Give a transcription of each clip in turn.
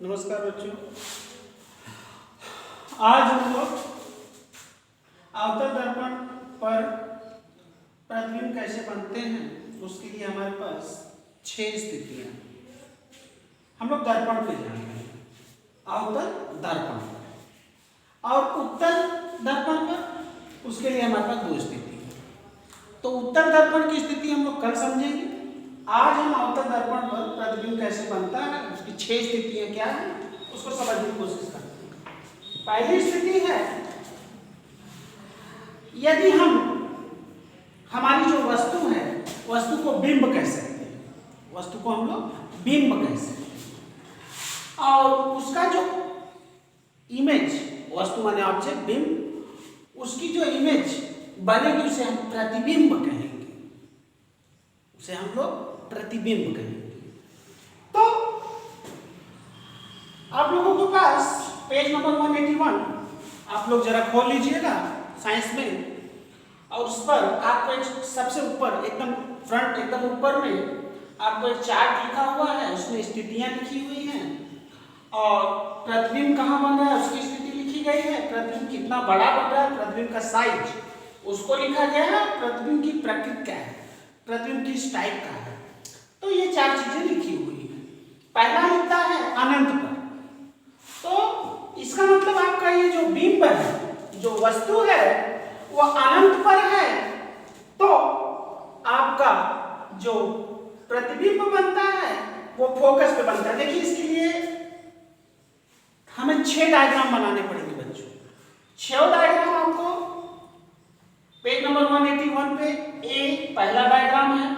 नमस्कार बच्चों। आज हम लोग अवतल दर्पण पर प्रतिबिंब कैसे बनते हैं उसके लिए हमारे पास 6 स्थितियां हम लोग दर्पण पे जाएंगे। अवतल दर्पण और उत्तल दर्पण पर उसके लिए हमारे पास 2 स्थिति है। तो उत्तल दर्पण की स्थिति हम लोग कल समझेंगे। आज हम अवतल दर्पण पर प्रतिबिंब कैसे बनता है उसकी 6 स्थितियां क्या है उसको समझने की कोशिश करते हैं। पहली स्थिति है यदि हम हमारी जो वस्तु है वस्तु को बिंब कह सकते हैं, वस्तु को हम लोग बिंब कह सकते हैं और उसका जो इमेज वस्तु माने ऑब्जेक्ट बिंब उसकी जो इमेज बनेगी उसे हम प्रतिबिंब कहेंगे, उसे हम लोग प्रतिबिंब कहेंगे। तो आप लोगों के पास पेज नंबर 181 आप लोग जरा खोल लीजिएगा साइंस में और उस पर आपको एक सबसे ऊपर एकदम फ्रंट एकदम ऊपर में आपको एक चार्ट लिखा हुआ है, उसमें स्थितियां लिखी हुई हैं और प्रतिबिंब कहाँ बन रहा है उसकी स्थिति लिखी गई है, प्रतिबिंब कितना बड़ा बन रहा है, प्रतिबिंब का साइज उसको लिखा गया है, प्रतिबिंब की प्रकृति क्या है, प्रतिबिंब किस टाइप का है। तो ये 4 चीजें लिखी हुई है। पहला लिखता है अनंत पर, तो इसका मतलब आपका ये जो बिंब है जो वस्तु है वह अनंत पर है, तो आपका जो प्रतिबिंब बनता है वो फोकस पे बनता है। देखिए इसके लिए हमें 6 डायग्राम बनाने पड़ेंगे बच्चों। 6 डायग्राम आपको पेज नंबर 181 पे ए पहला डायग्राम है,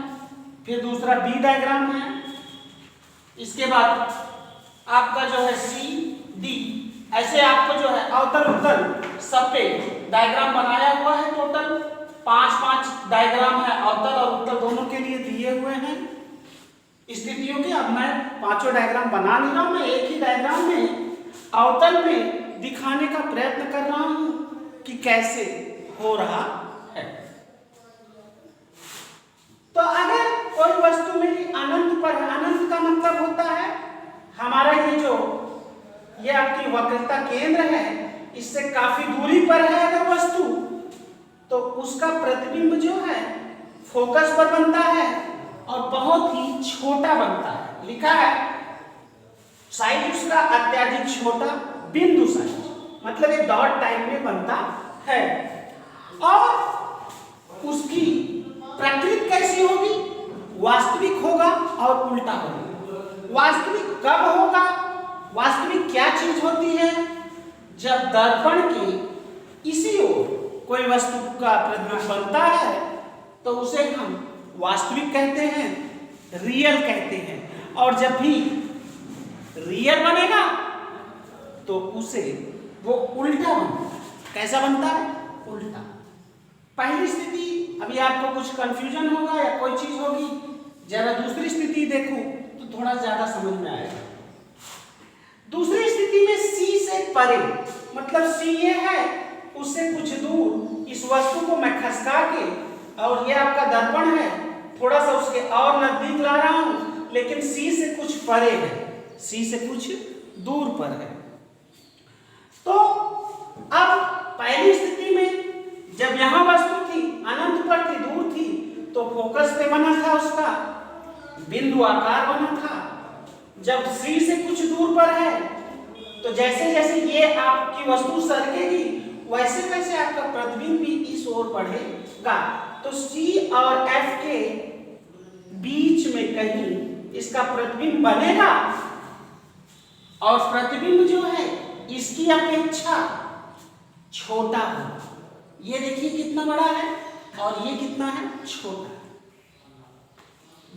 फिर दूसरा बी डायग्राम है, इसके बाद आपका जो है सी डी, ऐसे आपको जो है अवतल उत्तल सब पे डायग्राम बनाया हुआ है। टोटल 5 डायग्राम है, अवतल और उत्तल दोनों के लिए दिए हुए हैं स्थितियों के। अब मैं 5 डायग्राम बना नहीं रहा हूं, मैं एक ही डायग्राम में अवतल में दिखाने का प्रयत्न कर रहा हूं कि कैसे हो रहा है। तो अगर कोई वस्तु मेरी अनंत पर है, अनंत का मतलब होता है हमारा ये आपकी वक्रता केंद्र है, इससे काफी दूरी पर है अगर वस्तु, तो उसका प्रतिबिंब जो है फोकस पर बनता है और बहुत ही छोटा बनता है। लिखा है साइज उसका अत्यधिक छोटा बिंदु साइज, मतलब एक डॉट टाइप में बनता है। और उसकी प्रकृति कैसी होगी, वास्तविक होगा और उल्टा होगा। वास्तविक कब होगा, वास्तविक क्या चीज होती है, जब दर्पण के इसी ओर कोई वस्तु का प्रतिबिंब बनता है तो उसे हम वास्तविक कहते हैं, रियल कहते हैं। और जब भी रियल बनेगा तो उसे वो उल्टा बनता है। कैसा बनता है, उल्टा। पहली स्थिति अभी आपको कुछ कंफ्यूजन होगा या कोई चीज होगी, जरा दूसरी स्थिति देखो तो थोड़ा ज्यादा समझ में आएगा। दूसरी स्थिति में सी से परे, मतलब सी ये है उससे कुछ दूर इस वस्तु को मैं खसका के, और ये आपका दर्पण है थोड़ा सा उसके और नजदीक ला रहा हूं, लेकिन सी से कुछ परे है, सी से कुछ दूर पर है। तो अब पहली स्थिति में जब यहां वस्तु थी अनंत पर थी, दूर थी, तो फोकस पे बना था, उसका बिंदु आकार बना था। जब सी से कुछ दूर पर है तो जैसे जैसे ये आपकी वस्तु सरकेगी वैसे वैसे आपका प्रतिबिंब भी इस ओर बढ़ेगा। तो सी और एफ के बीच में कहीं इसका प्रतिबिंब बनेगा और प्रतिबिंब जो है इसकी अपेक्षा छोटा होगा। ये देखिए कितना बड़ा है और ये कितना है, छोटा है।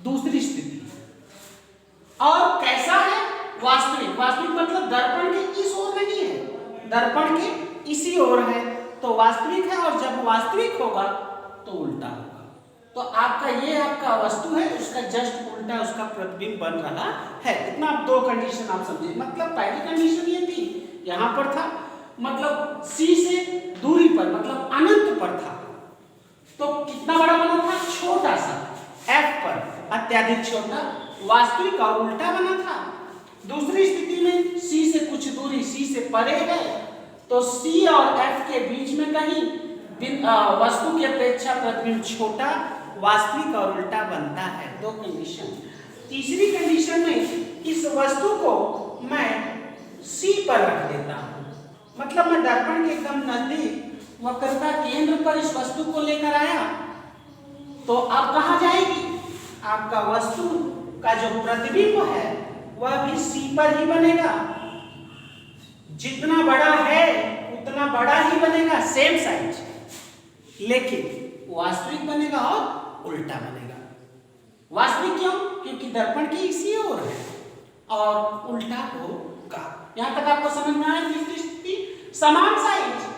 दूसरी स्थिति और कैसा है, वास्तविक। वास्तविक मतलब दर्पण के इस ओर नहीं है, दर्पण के इसी ओर है, तो वास्तविक है। और जब वास्तविक होगा तो उल्टा होगा। तो आपका ये आपका वस्तु है उसका जस्ट उल्टा उसका प्रतिबिंब बन रहा है। इतना आप 2 कंडीशन आप समझिए। मतलब पहली कंडीशन ये थी यहां पर था, मतलब सी से दूरी पर, मतलब अनंत पर था, तो कितना बड़ा बना था, छोटा सा। एफ पर अत्यधिक छोटा, वास्तविक और उल्टा बना था। दूसरी स्थिति में सी से परे है तो सी और एफ के बीच में कहीं वस्तु की अपेक्षा प्रतिबिंब छोटा, वास्तविक और उल्टा बनता है। दो कंडीशन। तीसरी कंडीशन में इस वस्तु को मैं सी पर रख देता हूं, मतलब मैं दर्पण के एकदम नजदीक वक्रता केंद्र पर इस वस्तु को लेकर आया तो अब कहां जाएगी? आपका वस्तु का जो प्रतिबिंब है वह भी सी पर ही बनेगा। जितना बड़ा है उतना बड़ा ही बनेगा, सेम साइज, लेकिन वास्तविक बनेगा और उल्टा बनेगा। वास्तविक क्यों? क्योंकि दर्पण की इसी ओर है, और उल्टा होगा। यहां तक आपको समझ में आया? तीसरी स्थिति समान साइज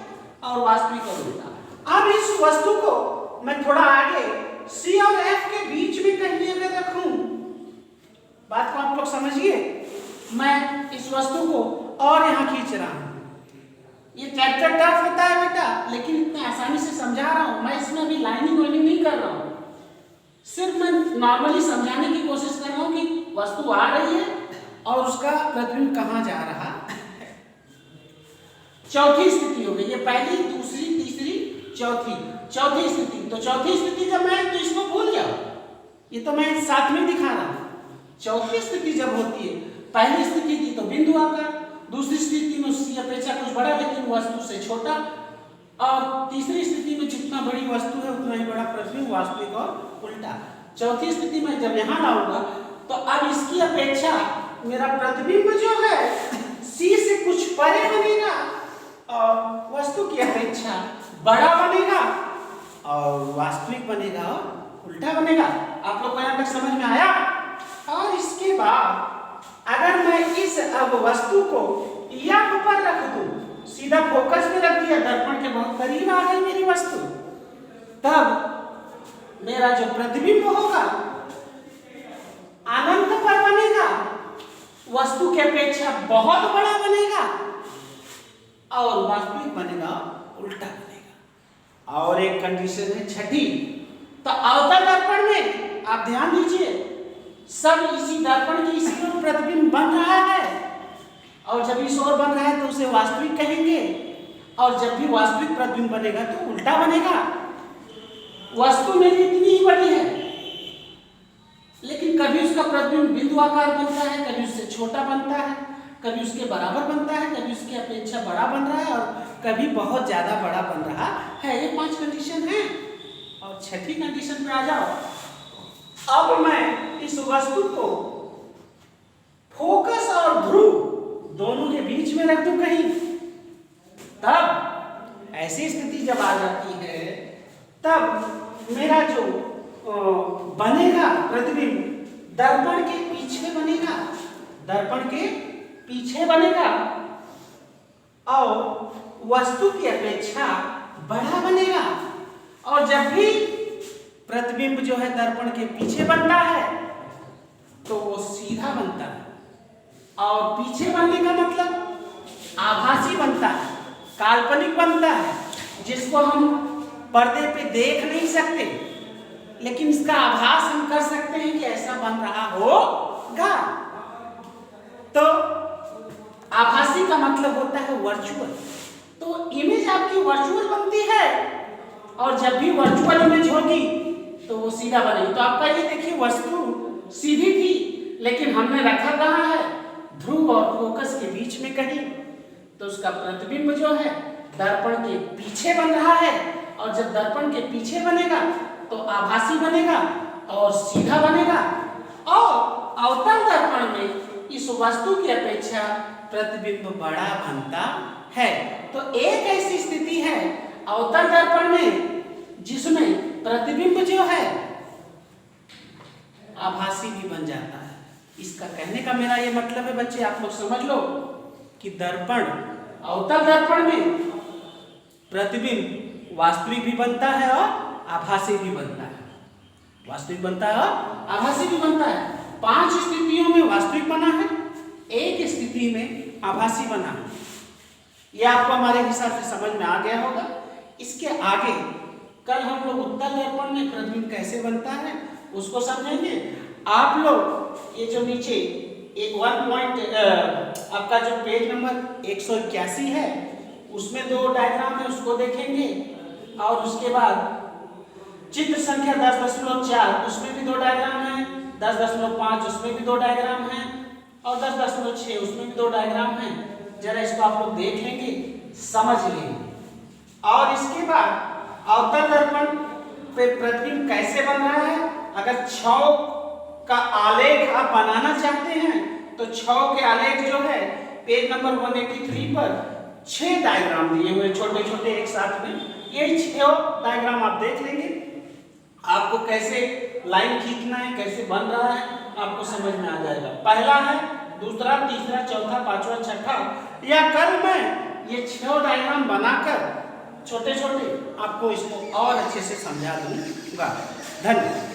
और वास्तविक और उल्टा। अब इस वस्तु को मैं थोड़ा आगे सी और एफ के बीच में कहीं अगर रखूं, बात को आप लोग समझिए, मैं इस वस्तु को और यहां खींच रहा हूं। ये चैप्टर टफ होता है बेटा, लेकिन इतने आसानी से समझा रहा हूं मैं। इसमें अभी लाइनिंग वाइनिंग नहीं कर रहा हूं, सिर्फ मैं नॉर्मली समझाने की कोशिश कर रहा हूं कि वस्तु आ रही है और उसका प्रतिबिंब कहां जा रहा है। चौथी स्थिति हो गई, ये पहली, दूसरी, तीसरी, चौथी स्थिति। तो चौथी स्थिति जब मैं, तो इसको भूल जाओ, ये तो मैं साथ में दिखा रहा हूं। चौथी स्थिति जब होती है, पहली स्थिति थी तो बिंदु आकार, दूसरी स्थिति में उसकी अपेक्षा कुछ बड़ा लेकिन वस्तु से छोटा, और तीसरी स्थिति में जितना बड़ी वस्तु है उतना ही बड़ा प्रतिबिंब, वास्तविक और उल्टा। चौथी स्थिति में जब यहां लाऊंगा तो अब इसकी अपेक्षा मेरा प्रतिबिंब जो है सी से कुछ परे बनेगा और वस्तु की अपेक्षा बड़ा बनेगा, और वास्तविक बनेगा और उल्टा बनेगा। आप लोग को यहां तक समझ में आया? और इसके बाद अगर मैं इस अब वस्तु को यहाँ पर रख दूं, सीधा फोकस में रख दिया, दर्पण के बहुत करीब आ गई मेरी वस्तु, तब मेरा जो प्रतिबिंब होगा अनंत पर बनेगा, वस्तु की अपेक्षा बहुत बड़ा बनेगा, और वास्तविक बनेगा उल्टा बनेगा। और एक कंडीशन है छठी। तो अवतल दर्पण में आप ध्यान दीजिए, सब इसी दर्पण की इसी ओर प्रतिबिंब बन रहा है, और जब इस ओर बन रहा है तो उसे वास्तविक कहेंगे, और जब भी वास्तविक प्रतिबिंब बनेगा तो उल्टा बनेगा। वस्तु मेरी इतनी ही बड़ी है, लेकिन कभी उसका प्रतिबिंब बिंदु आकार बनता है, कभी उससे छोटा बनता है, कभी उसके बराबर बनता है, कभी उसकी अपेक्षा बड़ा बन रहा है, और कभी बहुत ज्यादा बड़ा बन रहा है। ये 5 कंडीशन है। और छठी कंडीशन पे आ जाओ। अब मैं इस वस्तु को फोकस और ध्रुव दोनों के बीच में रख दूं कहीं, तब ऐसी स्थिति जब आ जाती है तब मेरा जो बनेगा प्रतिबिंब दर्पण के पीछे बनेगा, दर्पण के पीछे बनेगा, और वस्तु की अपेक्षा बड़ा बनेगा। और जब भी प्रतिबिंब जो है दर्पण के पीछे बनता है तो वो सीधा बनता है, और पीछे बनने का मतलब आभासी बनता है, काल्पनिक बनता है, जिसको हम पर्दे पे देख नहीं सकते, लेकिन इसका आभास हम कर सकते हैं कि ऐसा बन रहा होगा। तो आभासी का मतलब होता है वर्चुअल। तो इमेज आपकी वर्चुअल बनती है, और जब भी वर्चुअल इमेज होगी तो वो सीधा बनेगी। तो आपका ये देखिए वस्तु सीधी थी, लेकिन हमने रखा कहाँ है? ध्रुव और फोकस के बीच में कहीं, तो उसका प्रतिबिंब जो है दर्पण के पीछे बन रहा है, और जब दर्पण के पीछे बनेगा तो आभासी बनेगा और सीधा बनेगा। और अवतल दर्पण में इस वस्तु की अपेक्षा प्रतिबिंब बड़ा बनता है। तो एक ऐसी स्थिति है अवतल दर्पण में जिसमें प्रतिबिंब जो है आभासी भी बन जाता है। इसका कहने का मेरा ये मतलब है बच्चे, आप लोग समझ लो कि दर्पण, अवतल दर्पण में प्रतिबिंब वास्तविक भी बनता है और आभासी भी बनता है। वास्तविक बनता है और आभासी भी बनता है। 5 स्थितियों में वास्तविक बना है, एक स्थिति में आभासी बना है। यह आपको हमारे हिसाब से समझ में आ गया होगा। इसके आगे कल हम लोग उत्तल दर्पण में प्रतिबिंब कैसे बनता है उसको समझेंगे। आप लोग ये जो नीचे एक 1 पॉइंट आपका जो पेज नंबर 181 है उसमें 2 डायग्राम है, उसको देखेंगे। और उसके बाद चित्र संख्या 10.4 उसमें भी 2 डायग्राम है, 10.5 उसमें भी 2 डायग्राम है, और 10.6 उसमें भी 2 डायग्राम है। जरा इसको आप लोग देख लेंगे, समझ लेंगे। और इसके बाद अवतल दर्पण पे प्रतिबिंब कैसे बन रहा है, अगर छव का आलेख आप बनाना चाहते हैं तो छव के आलेख जो है पेज नंबर 183 पर 6 डायग्राम दिए हुए छोटे छोटे एक साथ में, ये 6 डायग्राम आप देख लेंगे। आपको कैसे लाइन खींचना है, कैसे बन रहा है, आपको समझ में आ जाएगा। पहला है, दूसरा, तीसरा, चौथा, पांचवा, छठा, या कल मैं ये 6 डायग्राम बनाकर छोटे छोटे आपको इसको और अच्छे से समझा दूंगा। धन्यवाद।